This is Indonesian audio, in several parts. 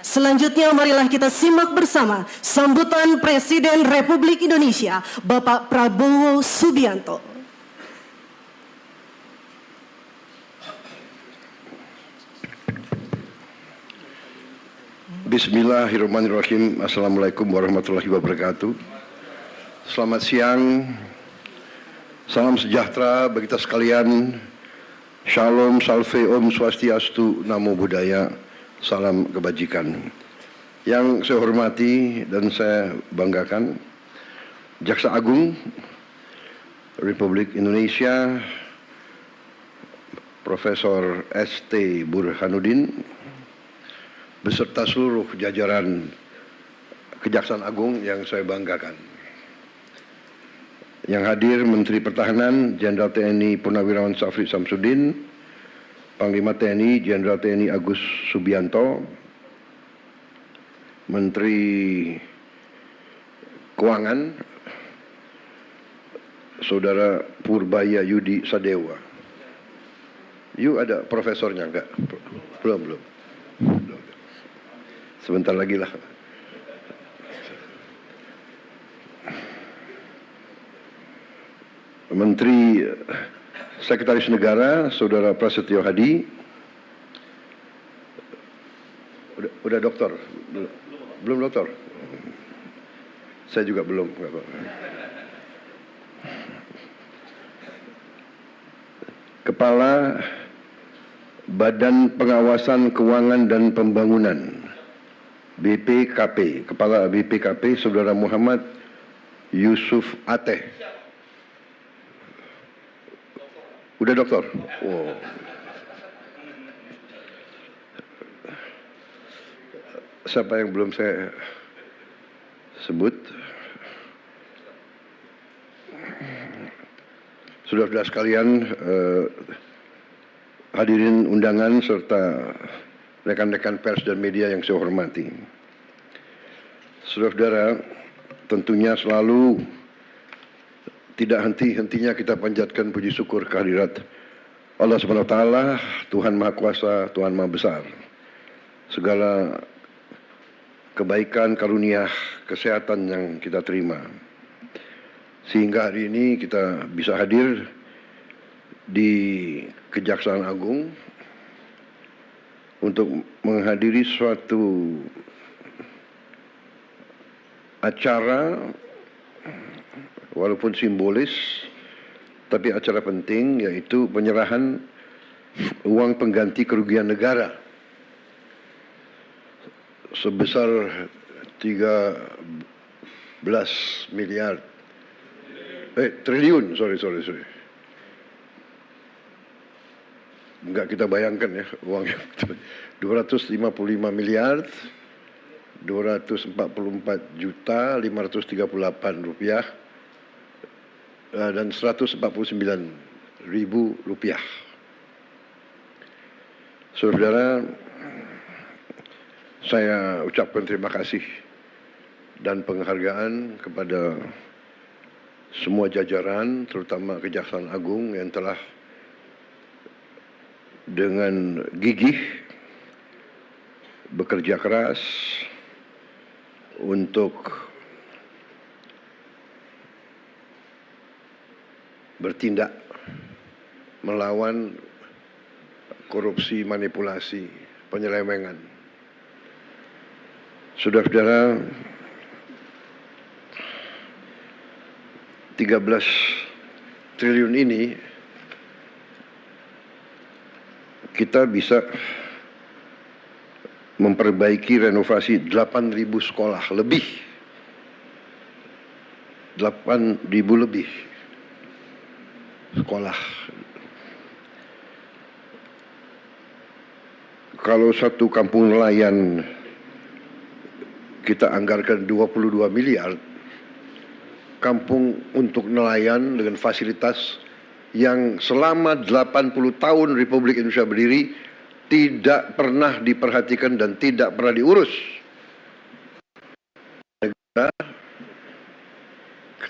Selanjutnya marilah kita simak bersama sambutan Presiden Republik Indonesia Bapak Prabowo Subianto. Bismillahirrahmanirrahim. Assalamualaikum warahmatullahi wabarakatuh. Selamat siang. Salam sejahtera bagi kita sekalian. Shalom, salve, om swastiastu, namo buddhaya. Salam kebajikan. Yang saya hormati dan saya banggakan, Jaksa Agung Republik Indonesia Profesor S.T. Burhanuddin beserta seluruh jajaran Kejaksaan Agung yang saya banggakan. Yang hadir Menteri Pertahanan Jenderal TNI Purnawirawan Syafri Samsudin, Panglima TNI Jenderal TNI Agus Subianto, Menteri Keuangan Saudara Purbaya Yudi Sadewa. Ada profesornya enggak? Belum. Sebentar lagi lah. Menteri Sekretaris Negara Saudara Prasetyo Hadi. Udah doktor? Belum doktor? Saya juga belum. Kepala Badan Pengawasan Keuangan dan Pembangunan BPKP, Kepala BPKP Saudara Muhammad Yusuf Ateh. Udah doktor? Wow. Siapa yang belum saya sebut? Saudara-saudara sekalian, hadirin undangan serta rekan-rekan pers dan media yang saya hormati. Saudara-saudara, tentunya selalu tidak henti-hentinya kita panjatkan puji syukur kehadirat Allah Subhanahu wa taala, Tuhan Maha Kuasa, Tuhan Maha Besar. Segala kebaikan, karunia, kesehatan yang kita terima. Sehingga hari ini kita bisa hadir di Kejaksaan Agung untuk menghadiri suatu acara walaupun simbolis, tapi acara penting, yaitu penyerahan uang pengganti kerugian negara sebesar 13 miliar triliun, sorry. Enggak kita bayangkan ya uangnya. 255 miliar 244 juta 538 rupiah dan 149.000 rupiah. Saudara, saya ucapkan terima kasih dan penghargaan kepada semua jajaran, terutama Kejaksaan Agung yang telah dengan gigih bekerja keras untuk bertindak melawan korupsi, manipulasi, penyelewengan. Saudara-saudara, 13 triliun ini kita bisa memperbaiki renovasi 8.000 sekolah lebih. 8.000 lebih sekolah. Kalau satu kampung nelayan kita anggarkan 22 miliar, kampung untuk nelayan dengan fasilitas yang selama 80 tahun Republik Indonesia berdiri tidak pernah diperhatikan dan tidak pernah diurus. Negara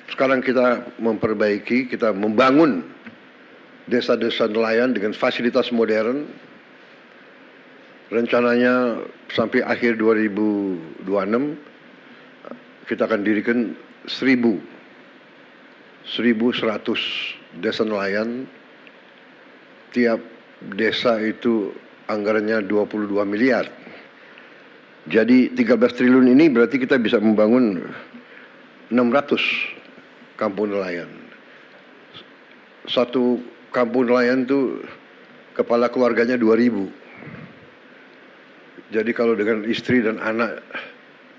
sekarang kita memperbaiki, kita membangun desa-desa nelayan dengan fasilitas modern, rencananya sampai akhir 2026 kita akan dirikan 1.100 desa nelayan. Tiap desa itu anggarannya 22 miliar. Jadi 13 triliun ini berarti kita bisa membangun 600 kampung nelayan. Satu kampung nelayan itu kepala keluarganya 2.000. Jadi kalau dengan istri dan anak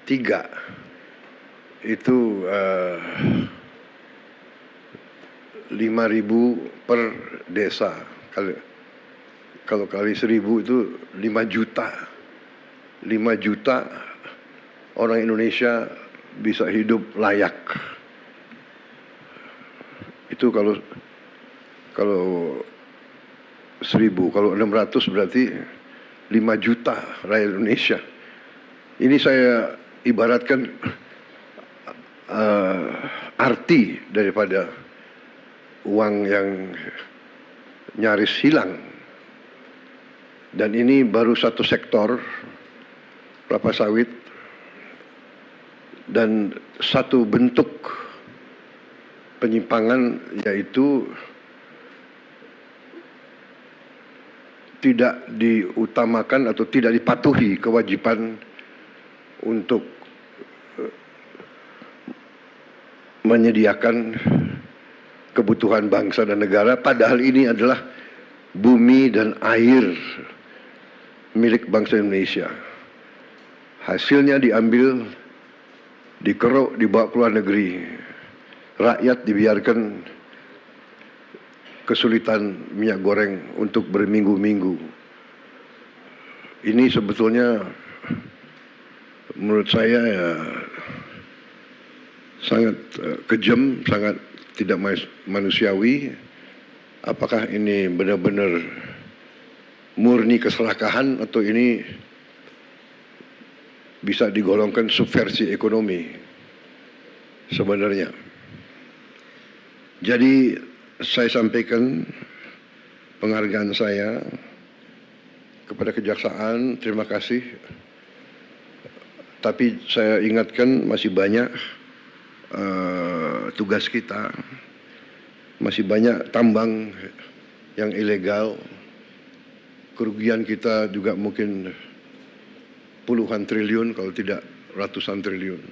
3 itu 5.000 per desa. Kalau kali 1.000 itu 5 juta. 5 juta orang Indonesia bisa hidup layak. Itu kalau 1.000, kalau 600 berarti 5 juta rakyat Indonesia. Ini saya ibaratkan arti daripada uang yang nyaris hilang. Dan ini baru satu sektor, kelapa sawit, dan satu bentuk penyimpangan, yaitu tidak diutamakan atau tidak dipatuhi kewajiban untuk menyediakan kebutuhan bangsa dan negara, padahal ini adalah bumi dan air milik bangsa Indonesia. Hasilnya diambil, dikeruk, dibawa ke luar negeri. Rakyat dibiarkan kesulitan minyak goreng untuk berminggu-minggu. Ini sebetulnya menurut saya ya sangat kejam, sangat tidak manusiawi. Apakah ini benar-benar murni keserakahan atau ini bisa digolongkan subversi ekonomi sebenarnya? Jadi saya sampaikan penghargaan saya kepada kejaksaan, terima kasih. Tapi saya ingatkan masih banyak tugas kita, masih banyak tambang yang ilegal. Kerugian kita juga mungkin puluhan triliun kalau tidak ratusan triliun.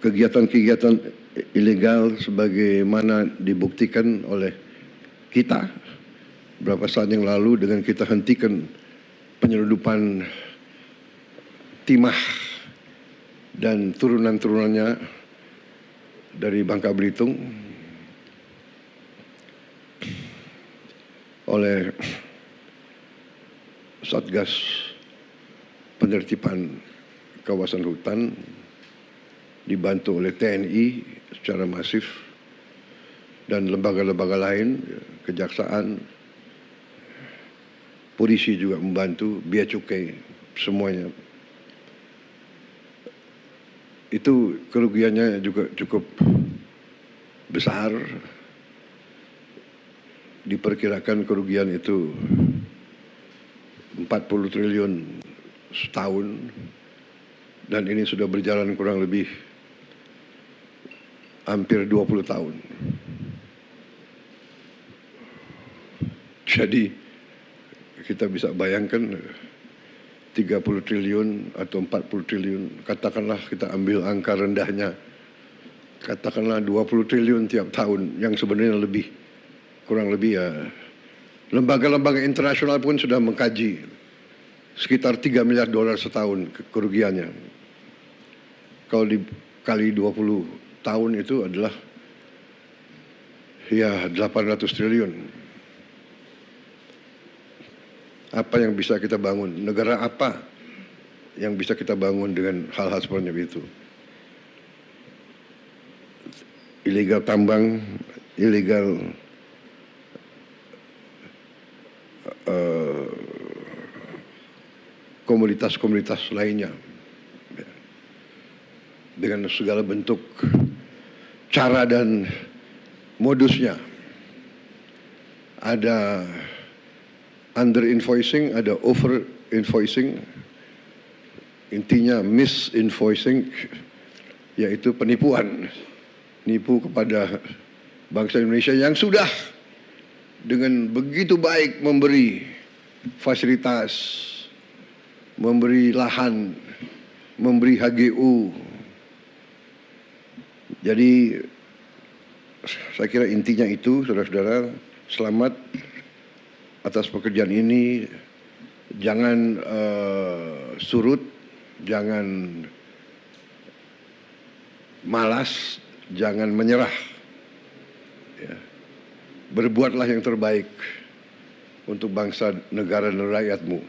Kegiatan-kegiatan ilegal sebagaimana dibuktikan oleh kita beberapa saat yang lalu dengan kita hentikan penyelundupan timah dan turunan-turunannya dari Bangka Belitung oleh Satgas Penertiban Kawasan Hutan dibantu oleh TNI secara masif dan lembaga-lembaga lain, kejaksaan, polisi juga membantu, bea cukai, semuanya. Itu kerugiannya juga cukup besar. Diperkirakan kerugian itu 40 triliun setahun, dan ini sudah berjalan kurang lebih hampir 20 tahun. Jadi kita bisa bayangkan 30 triliun atau 40 triliun, katakanlah kita ambil angka rendahnya, katakanlah 20 triliun tiap tahun, yang sebenarnya lebih, kurang lebih ya. Lembaga-lembaga internasional pun sudah mengkaji sekitar 3 miliar dolar setahun kerugiannya. Kalau dikali 20 tahun itu adalah ya 800 triliun. Apa yang bisa kita bangun? Negara apa yang bisa kita bangun dengan hal-hal seperti itu? Ilegal tambang, ilegal komoditas-komoditas lainnya, dengan segala bentuk cara dan modusnya. ada under invoicing, ada over invoicing, intinya misinvoicing, yaitu penipuan, nipu kepada bangsa Indonesia yang sudah dengan begitu baik memberi fasilitas, memberi lahan, memberi HGU. Jadi saya kira intinya itu, saudara-saudara, selamat atas pekerjaan ini. Jangan surut, jangan malas, jangan menyerah. Ya. Berbuatlah yang terbaik untuk bangsa, negara, dan rakyatmu,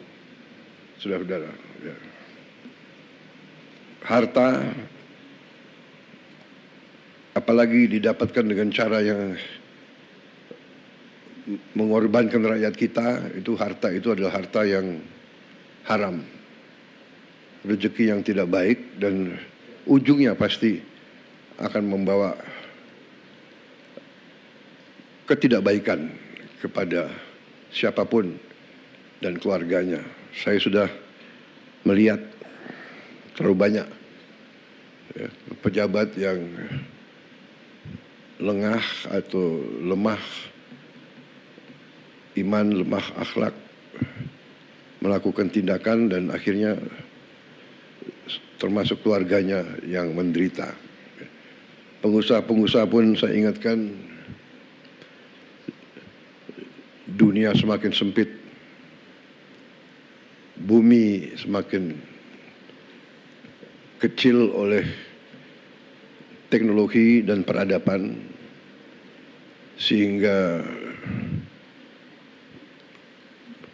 saudara-saudara. Ya. Harta, apalagi didapatkan dengan cara yang mengorbankan rakyat kita, itu harta itu adalah harta yang haram, rezeki yang tidak baik, dan ujungnya pasti akan membawa ketidakbaikan kepada siapapun dan keluarganya. Saya sudah melihat terlalu banyak ya, pejabat yang lengah atau lemah iman, lemah akhlak, melakukan tindakan dan akhirnya termasuk keluarganya yang menderita. Pengusaha-pengusaha pun saya ingatkan, dunia semakin sempit, bumi semakin kecil oleh teknologi dan peradaban, sehingga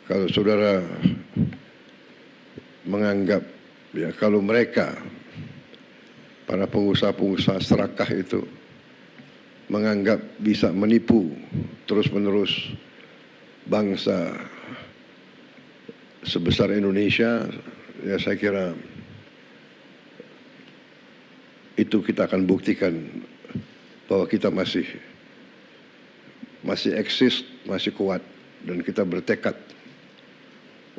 kalau saudara menganggap ya kalau mereka para pengusaha-pengusaha serakah itu menganggap bisa menipu terus-menerus bangsa sebesar Indonesia, ya saya kira itu kita akan buktikan bahwa kita masih eksis, masih kuat, dan kita bertekad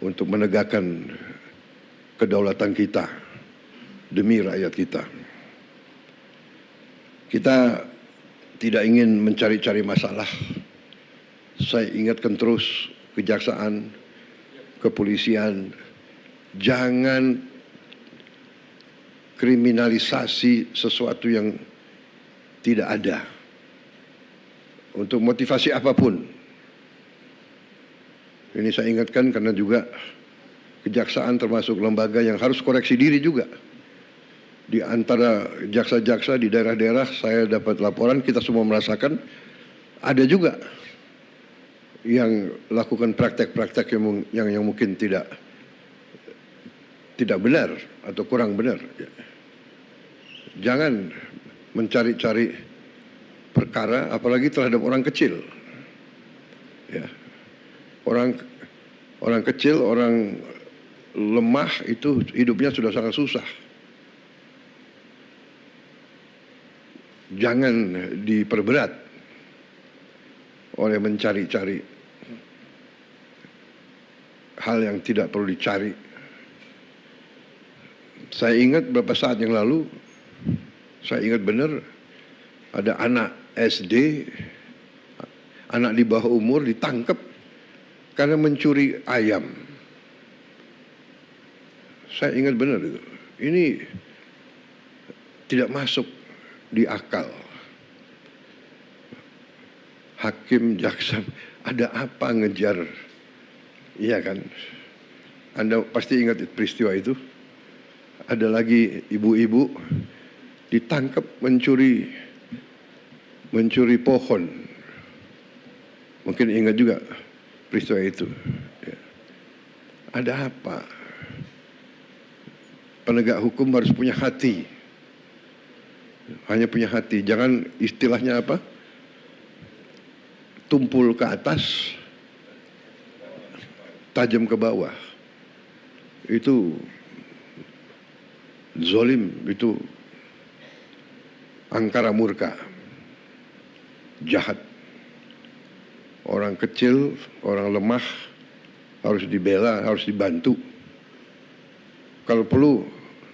untuk menegakkan kedaulatan kita demi rakyat kita. Kita tidak ingin mencari-cari masalah. Saya ingatkan terus kejaksaan, kepolisian, jangan kriminalisasi sesuatu yang tidak ada untuk motivasi apapun. Ini saya ingatkan karena juga kejaksaan termasuk lembaga yang harus koreksi diri juga. Di antara jaksa-jaksa di daerah-daerah saya dapat laporan, kita semua merasakan ada juga yang lakukan praktek-praktek yang mungkin tidak benar atau kurang benar. Jangan mencari-cari perkara, apalagi terhadap orang kecil. Ya. Orang kecil, orang lemah itu hidupnya sudah sangat susah. Jangan diperberat oleh mencari-cari hal yang tidak perlu dicari. Saya ingat beberapa saat yang lalu, saya ingat benar ada anak SD, anak di bawah umur ditangkap karena mencuri ayam. Saya ingat benar itu. Ini tidak masuk di akal. Hakim, jaksa, ada apa ngejar? Iya kan? Anda pasti ingat peristiwa itu. Ada lagi ibu-ibu ditangkap mencuri pohon. Mungkin ingat juga peristiwa itu. Ya. Ada apa? Penegak hukum harus punya hati. Hanya punya hati. Jangan istilahnya apa? Tumpul ke atas, tajam ke bawah. Itu zolim, itu angkara murka, jahat. orang kecil, orang lemah harus dibela, harus dibantu. Kalau perlu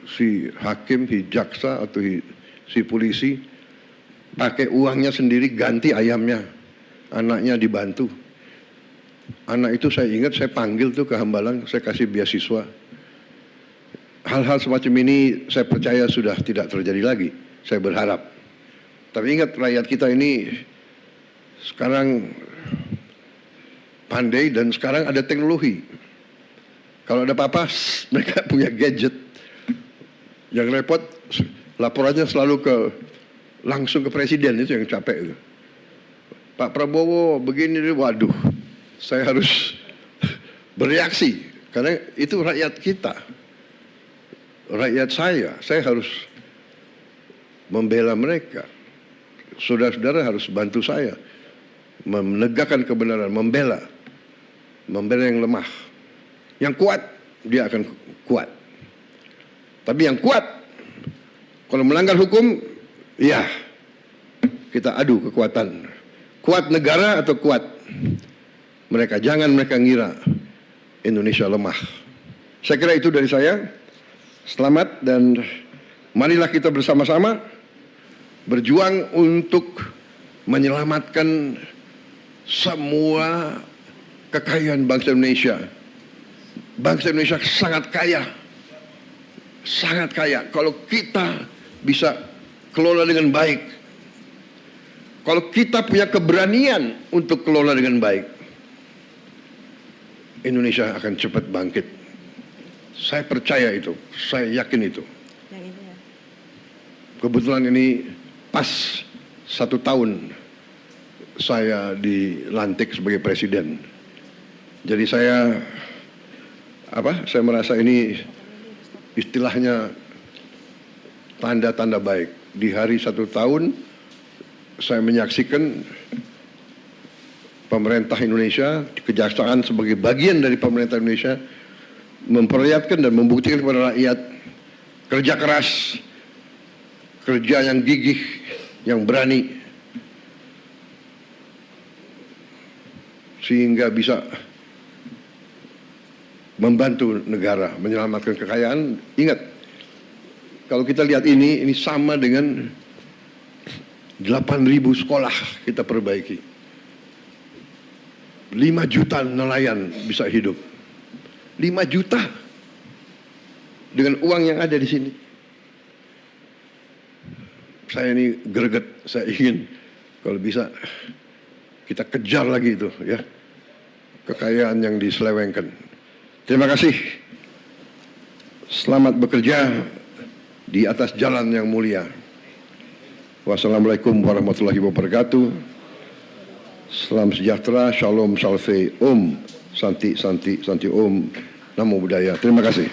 si hakim, si jaksa atau si polisi pakai uangnya sendiri ganti ayamnya, anaknya dibantu. Anak itu saya ingat saya panggil tuh ke Hambalang, saya kasih beasiswa. Hal-hal semacam ini saya percaya sudah tidak terjadi lagi, saya berharap. Tapi ingat rakyat kita ini sekarang pandai dan sekarang ada teknologi. Kalau ada apa-apa, mereka punya gadget. Yang repot, laporannya selalu langsung ke presiden, itu yang capek itu. Pak Prabowo begini, waduh, saya harus bereaksi. Karena itu rakyat kita. Rakyat saya harus membela mereka. Saudara-saudara harus bantu saya. Menegakkan kebenaran, membela yang lemah. Yang kuat, dia akan kuat. Tapi yang kuat, kalau melanggar hukum, ya kita adu kekuatan. Kuat negara atau kuat mereka. Jangan mereka ngira Indonesia lemah. Saya kira itu dari saya. Selamat dan marilah kita bersama-sama berjuang untuk menyelamatkan semua kekayaan bangsa Indonesia. Bangsa Indonesia sangat kaya. Sangat kaya. Kalau kita bisa kelola dengan baik. Kalau kita punya keberanian untuk kelola dengan baik. Indonesia akan cepat bangkit. Saya percaya itu. Saya yakin itu. Kebetulan ini pas 1 tahun saya dilantik sebagai presiden. Jadi saya merasa ini istilahnya tanda-tanda baik. Di hari 1 tahun saya menyaksikan pemerintah Indonesia, kejaksaan sebagai bagian dari pemerintah Indonesia memperlihatkan dan membuktikan kepada rakyat kerja keras, kerja yang gigih, yang berani, sehingga bisa membantu negara, menyelamatkan kekayaan. Ingat, kalau kita lihat ini sama dengan 8.000 sekolah kita perbaiki. 5 juta nelayan bisa hidup. 5 juta dengan uang yang ada di sini. Saya ini greget, saya ingin kalau bisa kita kejar lagi itu ya, kekayaan yang diselewengkan. Terima kasih. Selamat bekerja di atas jalan yang mulia. Wassalamualaikum warahmatullahi wabarakatuh. Salam sejahtera, shalom, salve, om, santi, santi, santi, om, namo buddhaya. Terima kasih.